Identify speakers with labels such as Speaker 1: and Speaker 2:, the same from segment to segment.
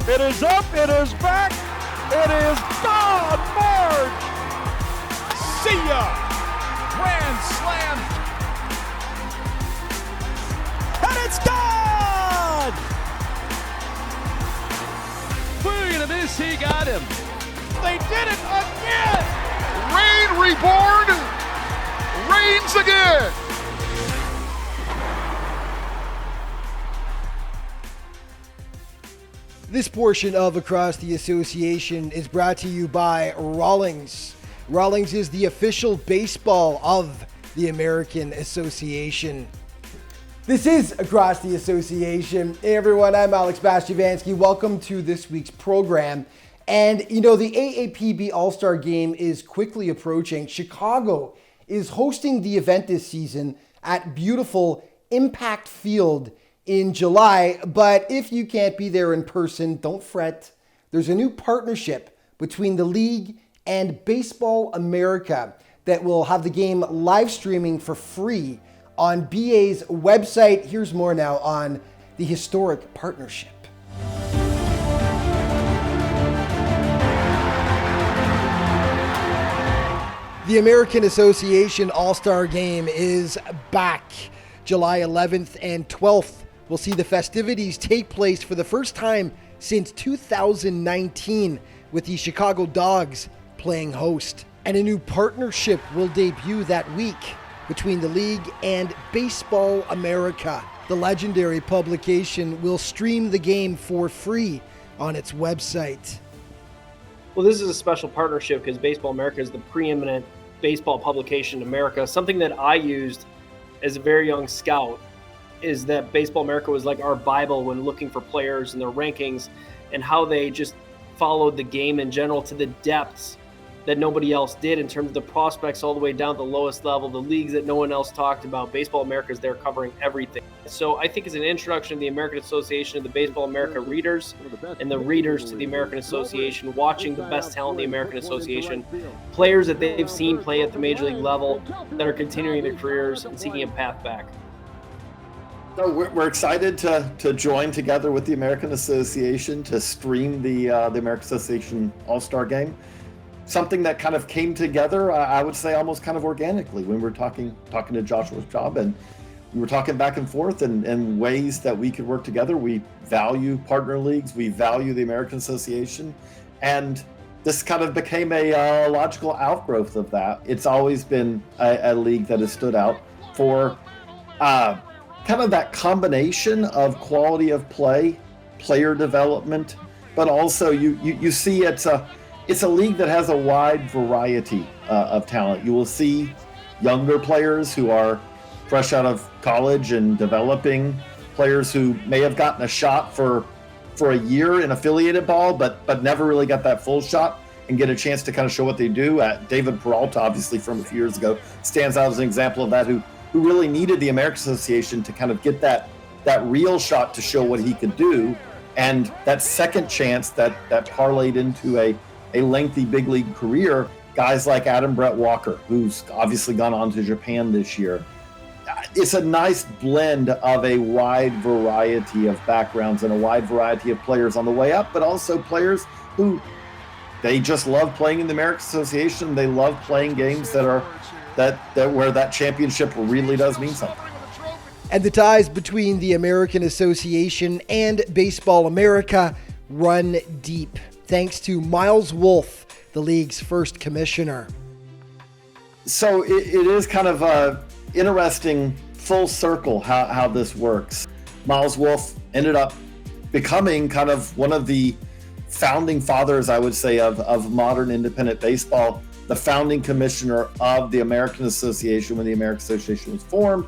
Speaker 1: It is up, it is back, it is gone, March!
Speaker 2: See ya! Grand slam!
Speaker 3: And it's gone!
Speaker 1: Look at this, he got him. They did it again!
Speaker 2: Reign reborn! Reigns again!
Speaker 3: This portion of Across the Association is brought to you by Rawlings. Rawlings is the official baseball of the American Association. This is Across the Association. Hey everyone, I'm Alex Bastiavansky. Welcome to this week's program. And you know, the AAPB All-Star Game is quickly approaching. Chicago is hosting the event this season at beautiful Impact Field in July, but if you can't be there in person, don't fret. There's a new partnership between the league and Baseball America that will have the game live streaming for free on BA's website. Here's more now on the historic partnership. The American Association All-Star Game is back. July 11th and 12th. We'll see the festivities take place for the first time since 2019 with the Chicago Dogs playing host. And a new partnership will debut that week between the league and Baseball America. The legendary publication will stream the game for free on its website.
Speaker 4: Well, this is a special partnership because Baseball America is the preeminent baseball publication in America. Something that I used as a very young scout is that Baseball America was like our Bible when looking for players and their rankings and how they just followed the game in general to the depths that nobody else did in terms of the prospects all the way down to the lowest level, the leagues that no one else talked about. Baseball America is there covering everything. So I think it's an introduction to the American Association, to the Baseball America readers, and the readers to the American Association, watching the best talent in the American Association, players that they've seen play at the major league level that are continuing their careers and seeking a path back.
Speaker 5: So we're excited to join together with the American Association to stream the American Association All-Star Game. Something that kind of came together, I would say, almost kind of organically when we were talking to Joshua Job, and we were talking back and forth and ways that we could work together. We value partner leagues, we value the American Association, and this kind of became a logical outgrowth of that. It's always been a league that has stood out for kind of that combination of quality of play, player development, but also you see it's a league that has a wide variety of talent. You will see younger players who are fresh out of college and developing, players who may have gotten a shot for a year in affiliated ball, but never really got that full shot and get a chance to kind of show what they do. David Peralta, obviously from a few years ago, stands out as an example of that, who really needed the American Association to kind of get that real shot to show what he could do. And that second chance that parlayed into a lengthy big league career, guys like Adam Brett Walker, who's obviously gone on to Japan this year. It's a nice blend of a wide variety of backgrounds and a wide variety of players on the way up, but also players who they just love playing in the American Association. They love playing games that where that championship really does mean something.
Speaker 3: And the ties between the American Association and Baseball America run deep, thanks to Miles Wolff, the league's first commissioner.
Speaker 5: So it is kind of a interesting full circle how this works. Miles Wolff ended up becoming kind of one of the founding fathers, I would say, of modern independent baseball, the founding commissioner of the American Association when the American Association was formed.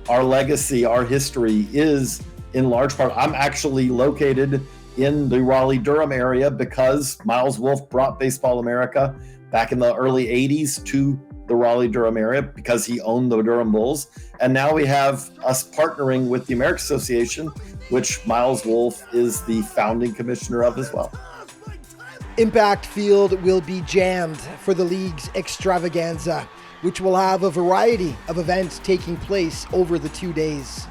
Speaker 5: Our legacy, our history is in large part, I'm actually located in the Raleigh-Durham area because Miles Wolff brought Baseball America back in the early 80s to the Raleigh-Durham area because he owned the Durham Bulls. And now we have us partnering with the American Association, which Miles Wolff is the founding commissioner of as well.
Speaker 3: Impact Field will be jammed for the league's extravaganza, which will have a variety of events taking place over the 2 days.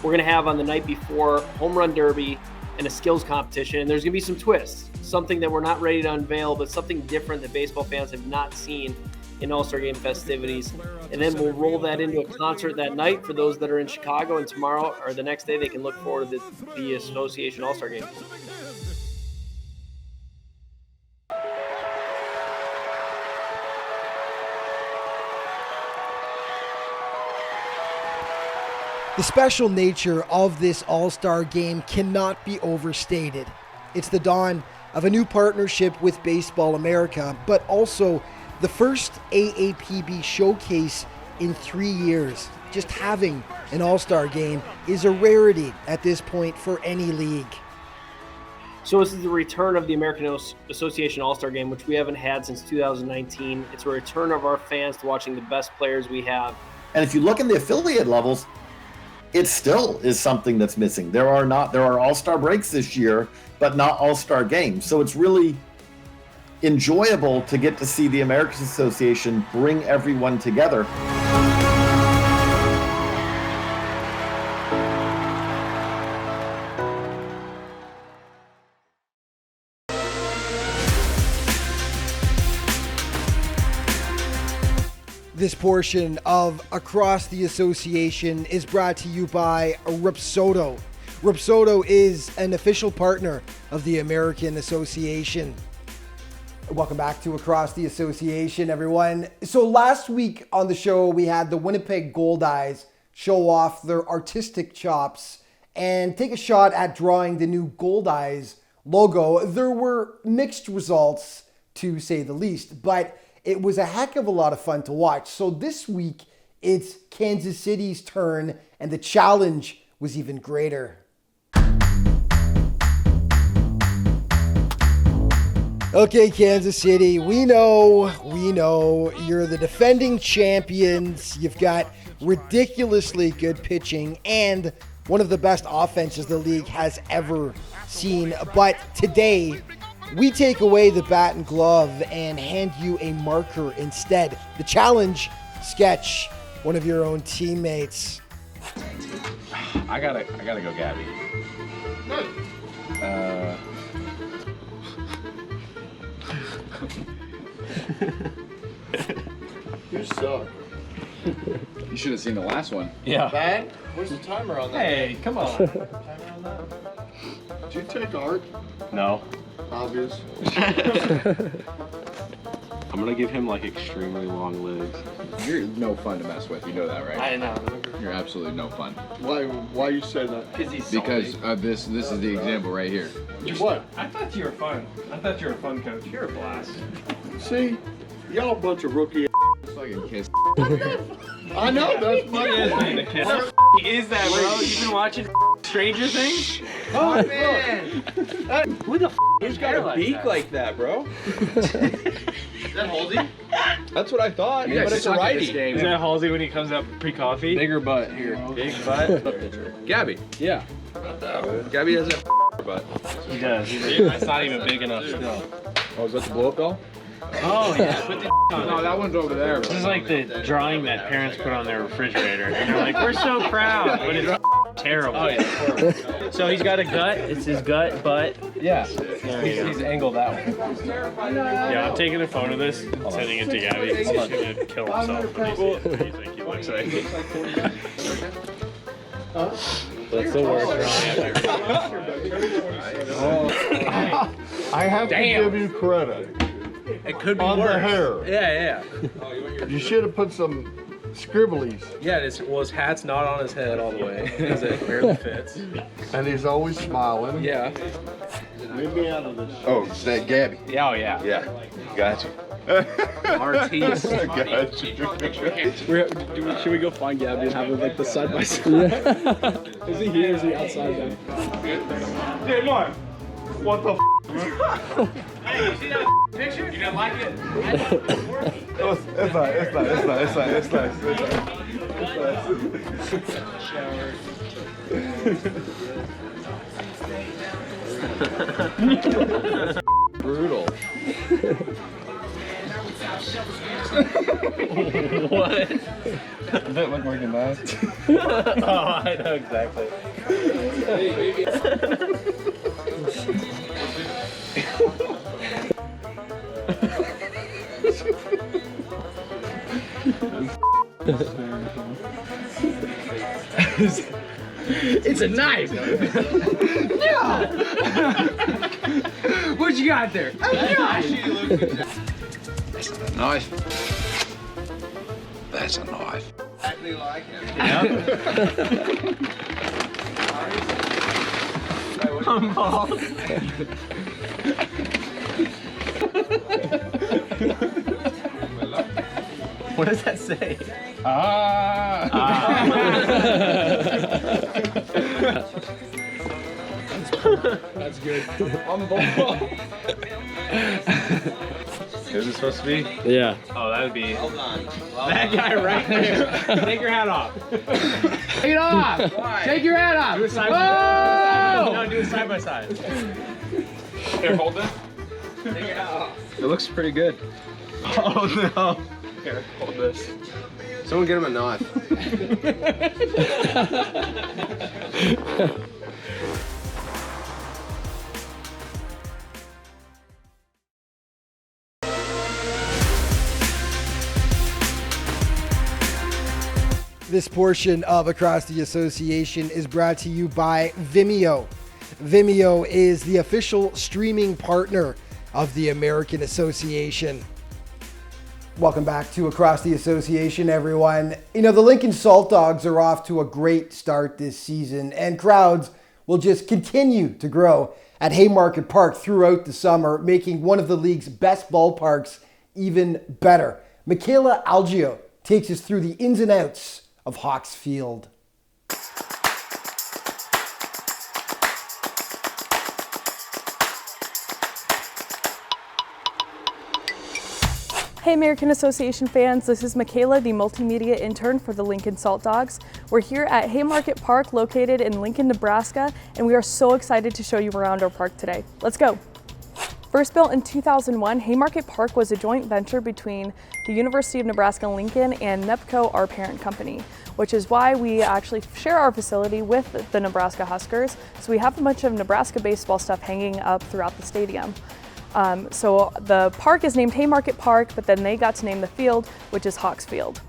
Speaker 4: We're going to have on the night before Home Run Derby, and a skills competition. And there's going to be some twists, something that we're not ready to unveil, but something different that baseball fans have not seen in All-Star Game festivities. And then we'll roll that into a concert that night for those that are in Chicago, and tomorrow or the next day they can look forward to the Association All-Star Game.
Speaker 3: The special nature of this All-Star Game cannot be overstated. It's the dawn of a new partnership with Baseball America, but also the first AAPB showcase in 3 years. Just having an All-Star Game is a rarity at this point for any league.
Speaker 4: So this is the return of the American Association All-Star Game, which we haven't had since 2019. It's a return of our fans to watching the best players we have.
Speaker 5: And if you look in the affiliate levels, it still is something that's missing. There are All-Star breaks this year, but not All-Star games. So it's really enjoyable to get to see the American Association bring everyone together.
Speaker 3: This portion of Across the Association is brought to you by Rapsodo. Rapsodo is an official partner of the American Association. Welcome back to Across the Association, everyone. So last week on the show, we had the Winnipeg Goldeyes show off their artistic chops and take a shot at drawing the new Goldeyes logo. There were mixed results, to say the least, but it was a heck of a lot of fun to watch. So this week, it's Kansas City's turn, and the challenge was even greater. Okay, Kansas City, we know, you're the defending champions. You've got ridiculously good pitching and one of the best offenses the league has ever seen. But today, we take away the bat and glove and hand you a marker instead. The challenge, sketch one of your own teammates.
Speaker 1: I gotta go, Gabby.
Speaker 2: You suck.
Speaker 6: You should have seen the last one.
Speaker 1: Yeah.
Speaker 2: Bang? Where's the timer on that?
Speaker 1: Hey, come on.
Speaker 2: Did you take art?
Speaker 1: No.
Speaker 2: Obvious.
Speaker 7: I'm gonna give him like extremely long legs.
Speaker 6: You're no fun to mess with. You know that, right?
Speaker 4: know.
Speaker 6: You're absolutely no fun.
Speaker 2: Why you say that?
Speaker 6: Because this is the example right here.
Speaker 2: What?
Speaker 7: I thought you were fun. I thought you were a fun coach. You're a blast.
Speaker 2: See? Y'all a bunch of rookie.
Speaker 6: Fucking kiss.
Speaker 2: I know, that's my point.
Speaker 7: Is that, bro? You've been watching Stranger Things?
Speaker 2: Oh, man.
Speaker 7: Who the
Speaker 8: Who's got a beak like that, bro?
Speaker 7: Is that Halsey?
Speaker 8: That's what I thought,
Speaker 6: You guys
Speaker 8: but it's a
Speaker 6: suck at this
Speaker 8: righty.
Speaker 6: game.
Speaker 7: Is that Halsey when he comes up pre-coffee?
Speaker 6: Bigger butt here.
Speaker 7: Big butt?
Speaker 8: Gabby.
Speaker 6: Yeah.
Speaker 8: Gabby has a butt.
Speaker 7: He does. It's not even big enough still.
Speaker 6: Oh, is that the blow-up doll?
Speaker 7: Oh, yeah. Put the on
Speaker 6: No,
Speaker 7: it.
Speaker 6: that one's over there.
Speaker 7: This is like the drawing that parents put on their refrigerator. And they're like, we're so proud, but it's terrible. Oh, yeah. So he's got a gut. It's his gut, butt.
Speaker 8: Yeah.
Speaker 7: There you go.
Speaker 8: He's angled out.
Speaker 7: Yeah, I'm taking a photo of this and sending it to Gabby. He's gonna kill himself when he sees what do you think he looks like. That's the worst drawing ever.
Speaker 2: I have to give you credit.
Speaker 8: It could be
Speaker 2: On the
Speaker 8: worse.
Speaker 2: hair.
Speaker 8: Yeah.
Speaker 2: You should have put some scribblies.
Speaker 8: Yeah, his hat's not on his head all the way because it barely fits.
Speaker 2: And he's always smiling.
Speaker 8: Yeah.
Speaker 2: Leave me out of this.
Speaker 6: Oh, is that Gabby?
Speaker 7: Yeah, oh yeah.
Speaker 6: Yeah. Gotcha.
Speaker 7: Artiste.
Speaker 8: Should we go find Gabby and have him like the side by side? Is he here? Is he outside then?
Speaker 7: Hey, Mark. What the Hey, you see that picture? You didn't like it?
Speaker 2: It's nice.
Speaker 8: Brutal.
Speaker 7: What?
Speaker 8: Does that look like a knife?
Speaker 7: Oh, I know exactly.
Speaker 8: It's a knife. No. What you got there? A knife.
Speaker 6: That's not a knife. That's a knife.
Speaker 1: Exactly like him.
Speaker 7: What does that say?
Speaker 8: That's good.
Speaker 7: Is it supposed to be?
Speaker 8: Yeah.
Speaker 7: Oh, that would be that guy right there. Take your hat off.
Speaker 8: Take it off. Take your hat off.
Speaker 7: Do it side No, do it side by side. Here, hold this. Take your hat off.
Speaker 8: It looks pretty good.
Speaker 7: Oh no. Here, hold this.
Speaker 8: Someone get him a knife.
Speaker 3: This portion of Across the Association is brought to you by Vimeo. Vimeo is the official streaming partner of the American Association. Welcome back to Across the Association, everyone. You know, the Lincoln Salt Dogs are off to a great start this season, and crowds will just continue to grow at Haymarket Park throughout the summer, making one of the league's best ballparks even better. Michaela Algio takes us through the ins and outs of Hawks Field.
Speaker 9: Hey American Association fans, this is Michaela, the multimedia intern for the Lincoln Salt Dogs. We're here at Haymarket Park, located in Lincoln, Nebraska, and we are so excited to show you around our park today. Let's go. First built in 2001, Haymarket Park was a joint venture between the University of Nebraska-Lincoln and NEPCO, our parent company, which is why we actually share our facility with the Nebraska Huskers. So we have a bunch of Nebraska baseball stuff hanging up throughout the stadium. So the park is named Haymarket Park, but then they got to name the field, which is Hawks Field.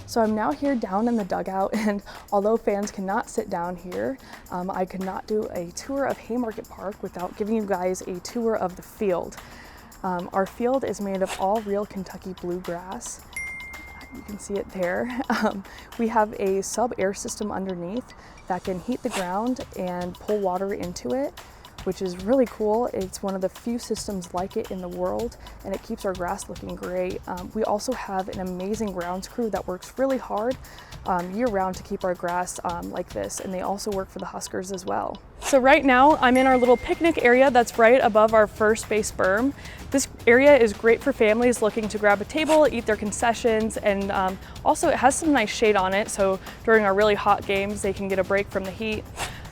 Speaker 9: So I'm now here down in the dugout, and although fans cannot sit down here, I could not do a tour of Haymarket Park without giving you guys a tour of the field. Our field is made of all real Kentucky bluegrass. You can see it there. We have a sub-air system underneath that can heat the ground and pull water into it, which is really cool. It's one of the few systems like it in the world, and it keeps our grass looking great. We also have an amazing grounds crew that works really hard year-round to keep our grass like this, and they also work for the Huskers as well. So right now I'm in our little picnic area that's right above our first base berm. This area is great for families looking to grab a table, eat their concessions, and also it has some nice shade on it, so during our really hot games they can get a break from the heat.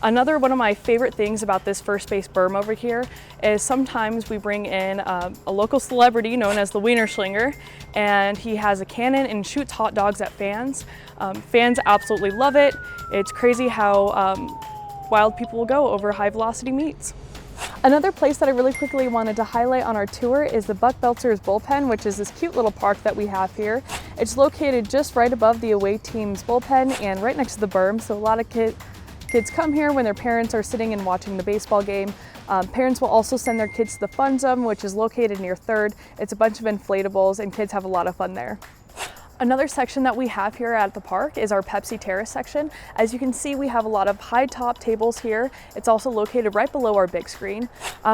Speaker 9: Another one of my favorite things about this first base berm over here is sometimes we bring in a local celebrity known as the Wiener Schlinger, and he has a cannon and shoots hot dogs at fans. Fans absolutely love it. It's crazy how wild people will go over high velocity meets. Another place that I really quickly wanted to highlight on our tour is the Buck Beltzer's bullpen, which is this cute little park that we have here. It's located just right above the away team's bullpen and right next to the berm, so a lot of kids come here when their parents are sitting and watching the baseball game. Parents will also send their kids to the fun zone, which is located near third. It's a bunch of inflatables and kids have a lot of fun there. Another section that we have here at the park is our Pepsi Terrace section. As you can see, we have a lot of high top tables here. It's also located right below our big screen.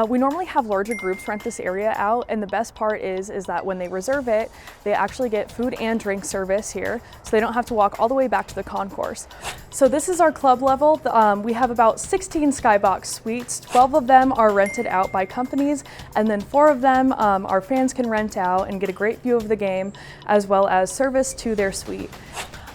Speaker 9: We normally have larger groups rent this area out, and the best part is that when they reserve it, they actually get food and drink service here, so they don't have to walk all the way back to the concourse. So this is our club level. We have about 16 skybox suites. 12 of them are rented out by companies, and then 4 of them our fans can rent out and get a great view of the game, as well as service to their suite.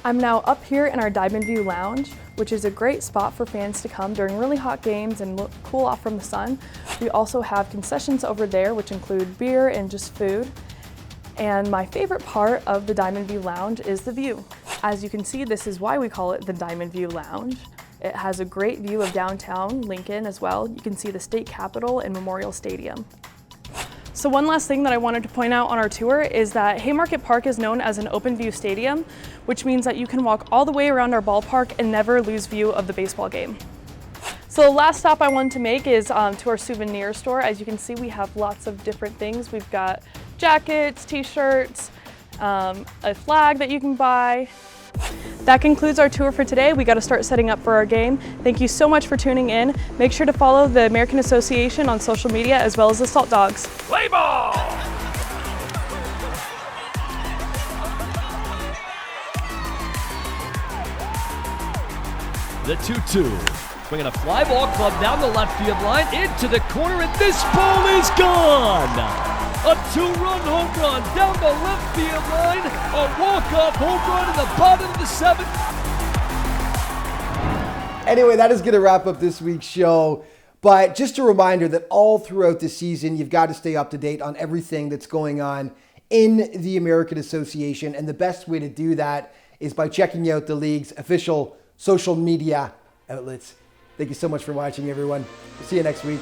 Speaker 9: I'm now up here in our Diamond View Lounge, which is a great spot for fans to come during really hot games and cool off from the sun. We also have concessions over there, which include beer and just food. And my favorite part of the Diamond View Lounge is the view. As you can see, this is why we call it the Diamond View Lounge. It has a great view of downtown Lincoln as well. You can see the state capitol and Memorial Stadium. So one last thing that I wanted to point out on our tour is that Haymarket Park is known as an open view stadium, which means that you can walk all the way around our ballpark and never lose view of the baseball game. So the last stop I wanted to make is to our souvenir store. As you can see, we have lots of different things. We've got jackets, t-shirts, a flag that you can buy. That concludes our tour for today. We got to start setting up for our game. Thank you so much for tuning in. Make sure to follow the American Association on social media as well as the Salt Dogs.
Speaker 1: Play ball! The 2-2. Swinging a fly ball club down the left field line into the corner, and this ball is gone! A 2-run home run down the left field line. A walk-off home run in the bottom of the 7th.
Speaker 3: Anyway, that is going to wrap up this week's show. But just a reminder that all throughout the season, you've got to stay up to date on everything that's going on in the American Association. And the best way to do that is by checking out the league's official social media outlets. Thank you so much for watching, everyone. See you next week.